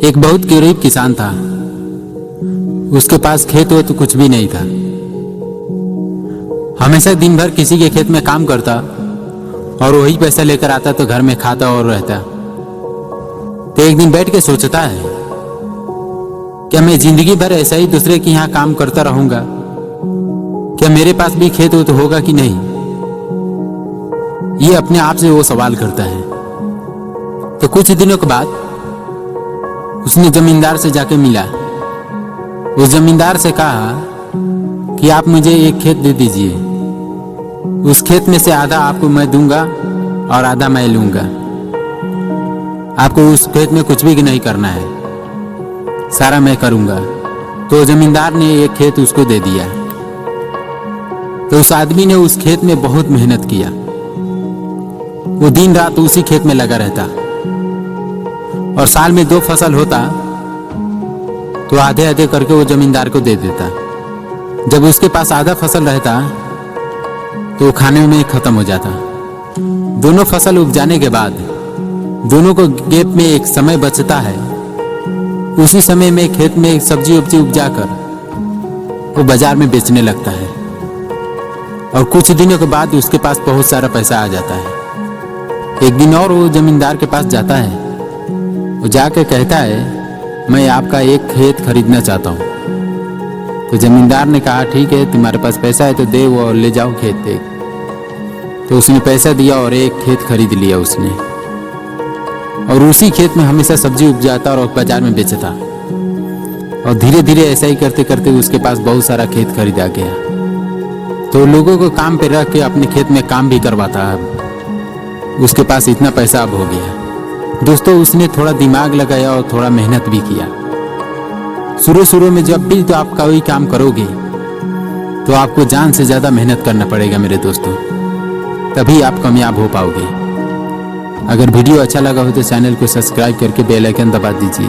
एक बहुत गरीब किसान था। उसके पास खेत हो तो कुछ भी नहीं था। हमेशा दिन भर किसी के खेत में काम करता और वही पैसा लेकर आता तो घर में खाता और रहता। तो एक दिन बैठ के सोचता है, क्या मैं जिंदगी भर ऐसा ही दूसरे के यहाँ काम करता रहूंगा? क्या मेरे पास भी खेत हो तो होगा कि नहीं? ये अपने आप से वो सवाल करता है। तो कुछ दिनों के बाद उसने जमींदार से जाके मिला। उस जमींदार से कहा कि आप मुझे एक खेत दे दीजिए। उस खेत में से आधा आपको मैं दूंगा और आधा मैं लूंगा। आपको उस खेत में कुछ भी नहीं करना है, सारा मैं करूंगा। तो जमींदार ने एक खेत उसको दे दिया। तो उस आदमी ने उस खेत में बहुत मेहनत किया। वो दिन रात उसी खेत में लगा रहता और साल में 2 फसल होता तो आधे आधे करके वो जमींदार को दे देता। जब उसके पास आधा फसल रहता तो वो खाने में खत्म हो जाता। दोनों फसल उपजाने के बाद दोनों को गैप में एक समय बचता है। उसी समय में खेत में सब्जी उपजी उपजा कर वो बाजार में बेचने लगता है और कुछ दिनों के बाद उसके पास बहुत सारा पैसा आ जाता है। एक दिन और वो जमींदार के पास जाता है। वो जाके कहता है, मैं आपका एक खेत खरीदना चाहता हूँ। तो जमींदार ने कहा, ठीक है, तुम्हारे पास पैसा है तो दे वो और ले जाओ खेत एक। तो उसने पैसा दिया और एक खेत खरीद लिया उसने और उसी खेत में हमेशा सब्जी उपजाता और बाजार में बेचता। और धीरे धीरे ऐसा ही करते करते उसके पास बहुत सारा खेत खरीदा गया। तो लोगों को काम पे रख के अपने खेत में काम भी करवाता। उसके पास इतना पैसा अब हो गया। दोस्तों, उसने थोड़ा दिमाग लगाया और थोड़ा मेहनत भी किया। शुरू में जब भी तो आप कोई काम करोगे तो आपको जान से ज़्यादा मेहनत करना पड़ेगा मेरे दोस्तों, तभी आप कामयाब हो पाओगे। अगर वीडियो अच्छा लगा हो तो चैनल को सब्सक्राइब करके बेल आइकन दबा दीजिए।